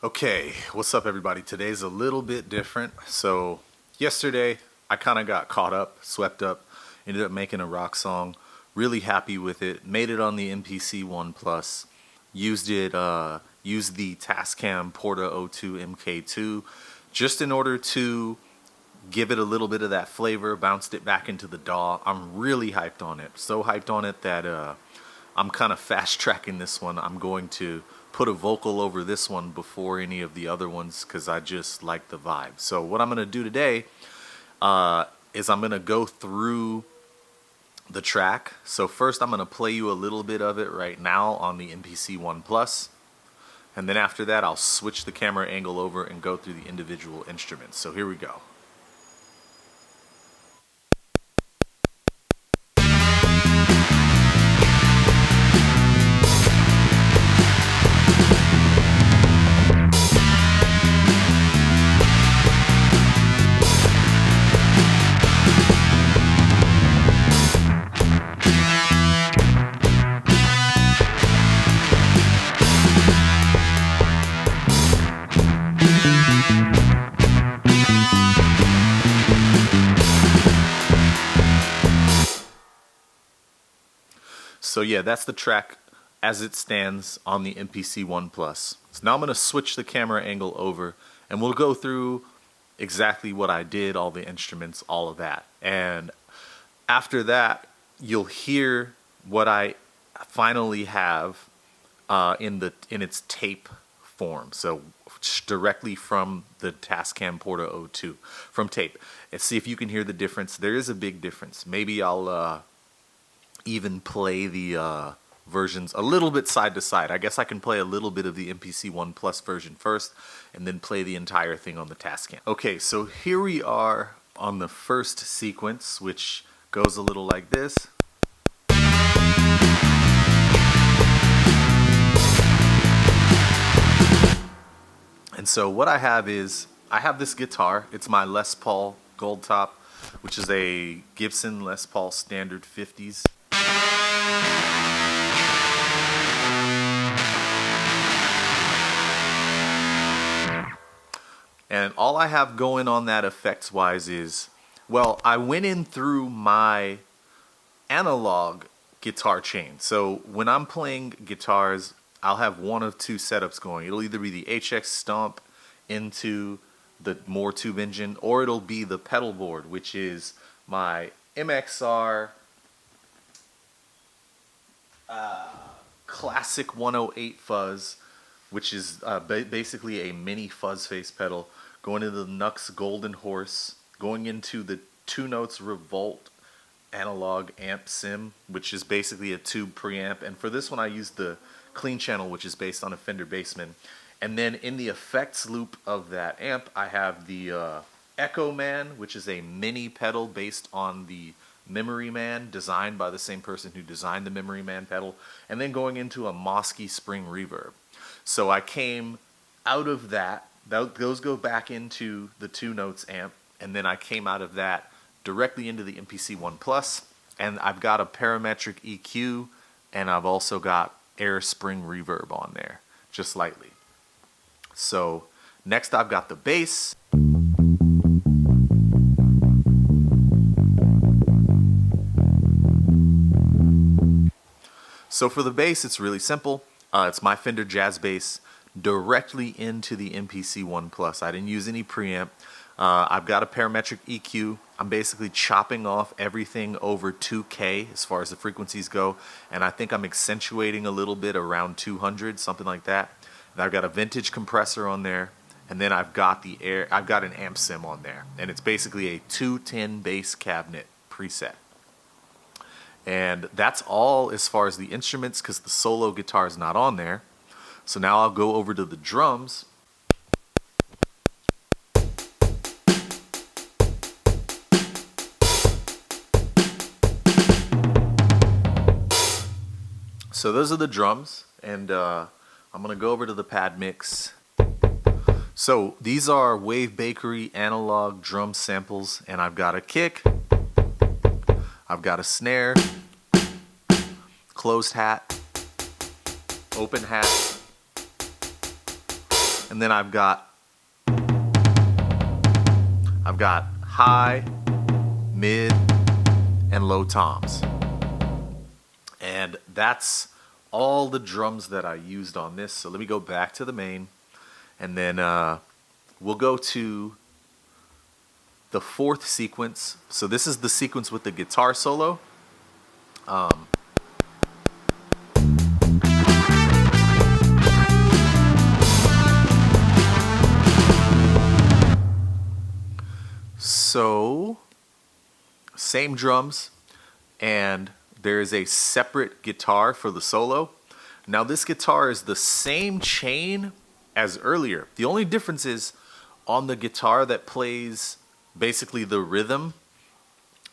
Okay, what's up everybody? Today's a little bit different. So yesterday I kind of got caught up, swept up, ended up making a rock song. Really happy with it. Made it on the MPC One Plus. Used the Tascam Porta 02 MK2 just in order to give it a little bit of that flavor, bounced it back into the DAW. I'm really hyped on it. So hyped on it that I'm kind of fast tracking this one. I'm going to put a vocal over this one before any of the other ones because I just like the vibe. So what I'm going to do today is I'm going to go through the track. So first I'm going to play you a little bit of it right now on the MPC One Plus. And then after that I'll switch the camera angle over and go through the individual instruments. So here we go. So yeah, that's the track as it stands on the MPC One Plus. So now I'm going to switch the camera angle over and we'll go through exactly what I did, all the instruments, all of that. And after that, you'll hear what I finally have in its tape form. So directly from the Tascam Porta 02 from tape. And see if you can hear the difference. There is a big difference. Maybe I'll even play the versions a little bit side to side. I guess I can play a little bit of the MPC One Plus version first and then play the entire thing on the Tascam. Okay, so here we are on the first sequence, which goes a little like this. And so what I have is, I have this guitar. It's my Les Paul Gold Top, which is a Gibson Les Paul Standard 50s. And all I have going on that effects wise is, well, I went in through my analog guitar chain. So when I'm playing guitars, I'll have one of two setups going. It'll either be the HX Stomp into the more tube engine, or it'll be the pedal board, which is my MXR Classic 108 fuzz, which is basically a mini fuzz face pedal, going into the Nux Golden Horse, going into the 2 Notes Revolt analog amp sim, which is basically a tube preamp. And for this one I used the clean channel, which is based on a Fender Bassman. And then in the effects loop of that amp I have the Echo Man, which is a mini pedal based on the Memory Man, designed by the same person who designed the Memory Man pedal, and then going into a Mosky Spring Reverb. So I came out of that, those go back into the 2 Notes amp, and then I came out of that directly into the MPC One Plus, and I've got a parametric EQ, and I've also got Air Spring Reverb on there, just lightly. So next I've got the bass. So for the bass, it's really simple. It's my Fender Jazz Bass directly into the MPC One Plus. I didn't use any preamp. I've got a parametric EQ. I'm basically chopping off everything over 2K as far as the frequencies go, and I think I'm accentuating a little bit around 200, something like that. And I've got a vintage compressor on there, and then I've got an amp sim on there, and it's basically a 210 bass cabinet preset. And that's all as far as the instruments, because the solo guitar is not on there. So now I'll go over to the drums. So those are the drums, and I'm going to go over to the pad mix. So these are Wave Bakery analog drum samples, and I've got a kick, I've got a snare, closed hat, open hat, And then I've got high, mid, and low toms. And that's all the drums that I used on this. So let me go back to the main, and then we'll go to the fourth sequence. So this is the sequence with the guitar solo. So same drums, and there is a separate guitar for the solo. Now this guitar is the same chain as earlier. The only difference is on the guitar that plays basically the rhythm,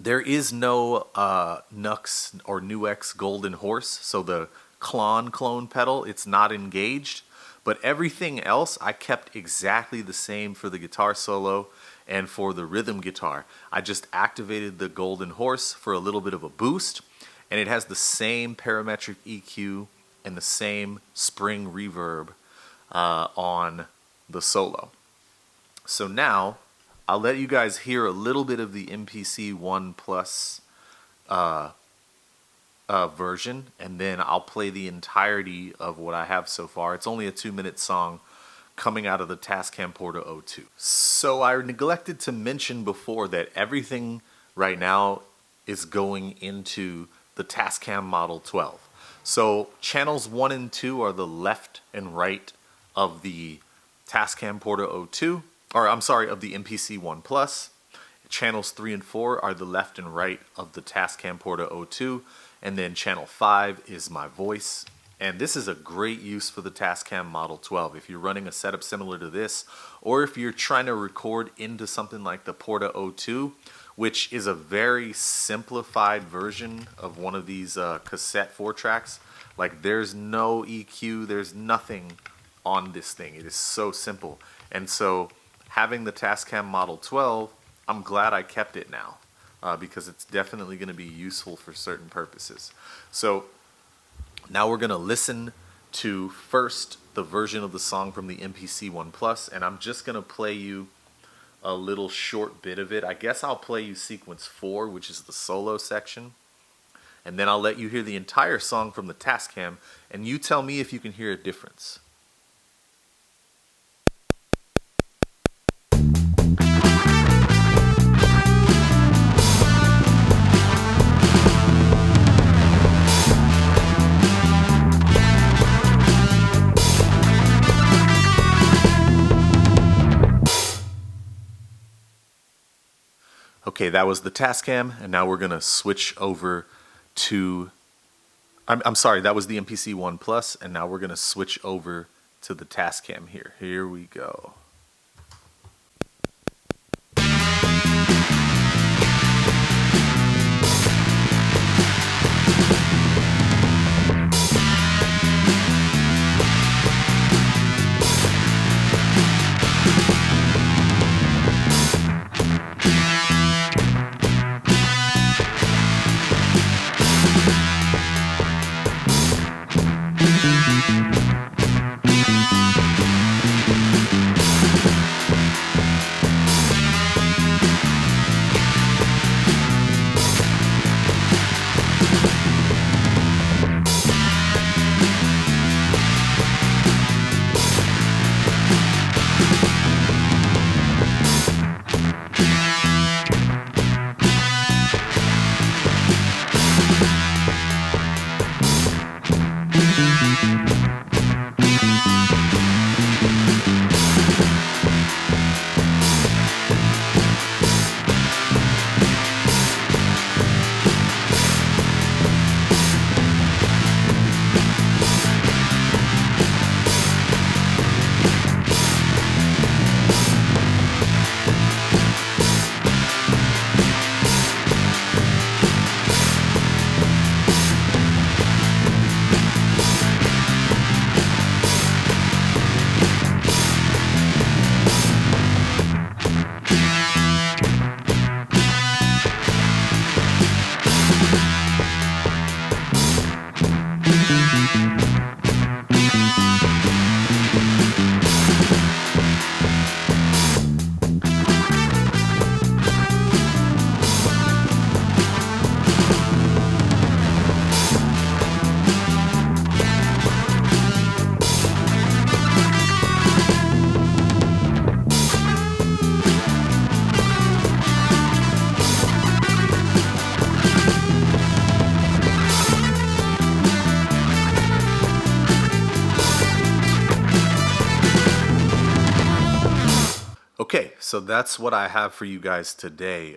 there is no Nux or NuX Golden Horse, so the clone pedal, it's not engaged. But everything else I kept exactly the same for the guitar solo and for the rhythm guitar. I just activated the Golden Horse for a little bit of a boost, and it has the same parametric EQ and the same spring reverb on the solo. So now I'll let you guys hear a little bit of the MPC One Plus version, and then I'll play the entirety of what I have so far. It's only a 2-minute song coming out of the Tascam Porta 02. So I neglected to mention before that everything right now is going into the Tascam Model 12. So channels 1 and 2 are the left and right of the Tascam Porta 02, or I'm sorry, of the MPC One Plus. Channels 3 and 4 are the left and right of the Tascam Porta 02, and then channel 5 is my voice. And this is a great use for the Tascam Model 12. If you're running a setup similar to this, or if you're trying to record into something like the Porta 02, which is a very simplified version of one of these cassette 4-tracks. Like there's no EQ, there's nothing on this thing. It is so simple. And so having the Tascam Model 12, I'm glad I kept it now because it's definitely going to be useful for certain purposes. So now we're going to listen to first the version of the song from the MPC One Plus, and I'm just going to play you a little short bit of it. I guess I'll play you sequence 4, which is the solo section, and then I'll let you hear the entire song from the Tascam, and you tell me if you can hear a difference. Okay, that was the Tascam, and now we're going to switch over to, I'm sorry, that was the MPC One Plus, and now we're going to switch over to the Tascam here. Here we go. Okay, so that's what I have for you guys today.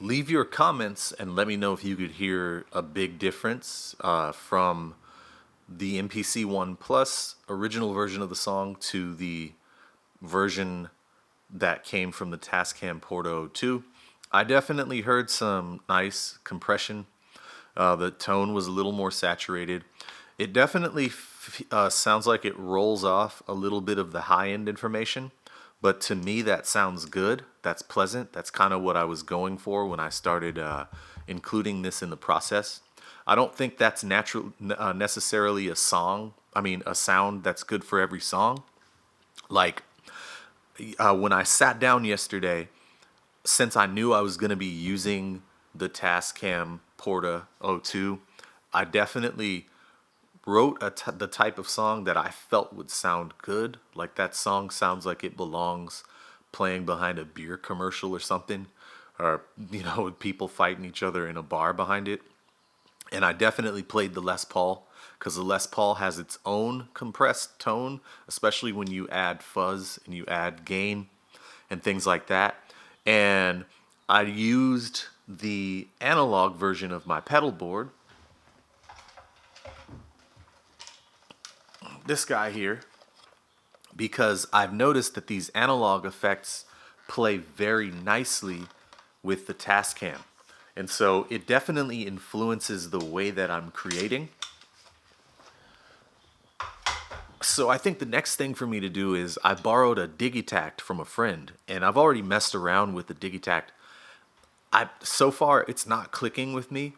Leave your comments and let me know if you could hear a big difference from the MPC One Plus original version of the song to the version that came from the Tascam Port 02. I definitely heard some nice compression. The tone was a little more saturated. It definitely sounds like it rolls off a little bit of the high-end information, but to me that sounds good. That's pleasant. That's kind of what I was going for when I started including this in the process. I don't think that's necessarily a sound that's good for every song. Like when I sat down yesterday, since I knew I was going to be using the Tascam Porta 02, I definitely wrote the type of song that I felt would sound good. Like that song sounds like it belongs playing behind a beer commercial or something, or with people fighting each other in a bar behind it. And I definitely played the Les Paul because the Les Paul has its own compressed tone, especially when you add fuzz and you add gain and things like that. And I used the analog version of my pedal board, this guy here, because I've noticed that these analog effects play very nicely with the Tascam. And so it definitely influences the way that I'm creating. So I think the next thing for me to do is I borrowed a Digitact from a friend, and I've already messed around with the Digitact. So far it's not clicking with me.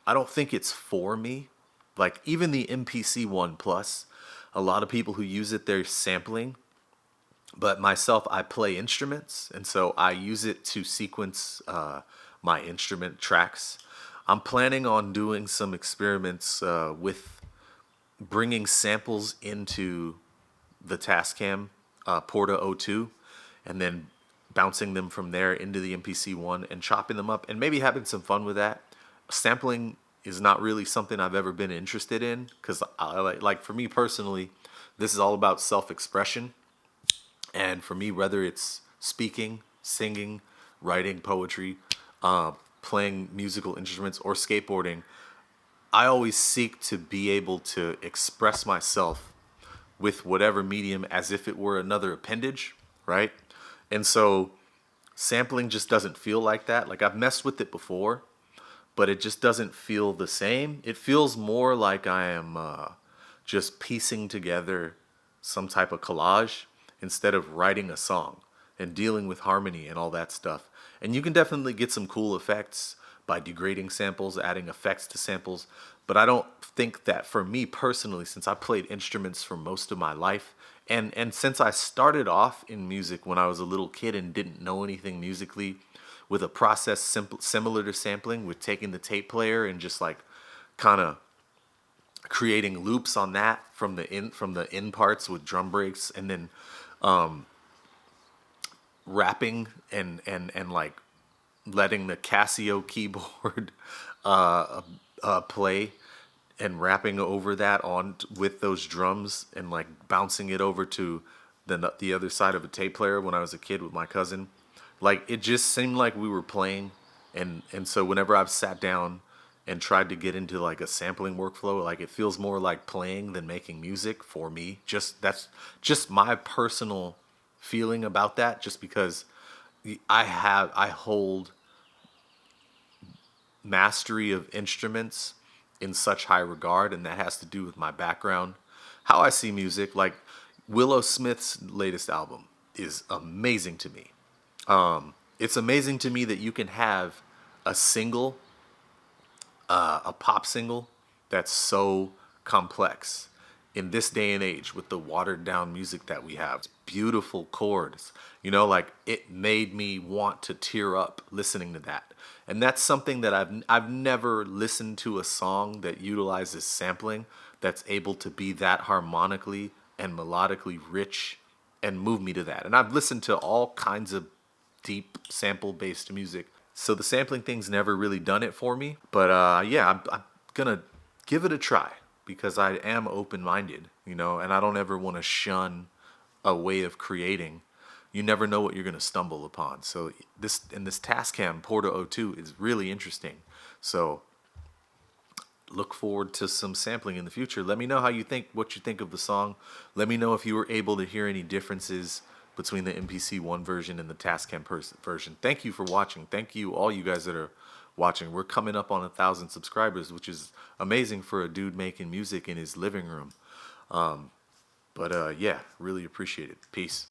I don't think it's for me. Like even the MPC One Plus, a lot of people who use it, they're sampling. But myself, I play instruments, and so I use it to sequence my instrument tracks. I'm planning on doing some experiments with bringing samples into the Tascam Porta 02 and then bouncing them from there into the MPC One and chopping them up and maybe having some fun with that. Sampling is not really something I've ever been interested in because like for me personally, this is all about self-expression. And for me, whether it's speaking, singing, writing poetry, playing musical instruments, or skateboarding, I always seek to be able to express myself with whatever medium as if it were another appendage, right? And so sampling just doesn't feel like that. Like I've messed with it before, but it just doesn't feel the same. It feels more like I am just piecing together some type of collage instead of writing a song and dealing with harmony and all that stuff. And you can definitely get some cool effects by degrading samples, adding effects to samples. But I don't think that for me personally, since I played instruments for most of my life, and since I started off in music when I was a little kid and didn't know anything musically, with a process similar to sampling, with taking the tape player and just like kind of creating loops on that from the in parts with drum breaks, and then rapping and like letting the Casio keyboard play and rapping over that on with those drums and like bouncing it over to the other side of a tape player when I was a kid with my cousin. Like it just seemed like we were playing, and so whenever I've sat down and tried to get into like a sampling workflow, like it feels more like playing than making music for me. That's just my personal feeling about that, just because I hold mastery of instruments in such high regard, and that has to do with my background, how I see music. Like Willow Smith's latest album is amazing to me. It's amazing to me that you can have a single, a pop single that's so complex in this day and age with the watered down music that we have. Beautiful chords, like it made me want to tear up listening to that. And that's something that I've never listened to a song that utilizes sampling that's able to be that harmonically and melodically rich and move me to that. And I've listened to all kinds of deep sample based music, so the sampling thing's never really done it for me. But yeah, I'm gonna give it a try because I am open minded, and I don't ever want to shun a way of creating, you never know what you're going to stumble upon. So this Tascam Porta O2 is really interesting. So look forward to some sampling in the future. Let me know what you think of the song. Let me know if you were able to hear any differences between the MPC One version and the Tascam version. Thank you for watching. Thank you, all you guys that are watching. We're coming up on 1,000 subscribers, which is amazing for a dude making music in his living room. Yeah, really appreciate it. Peace.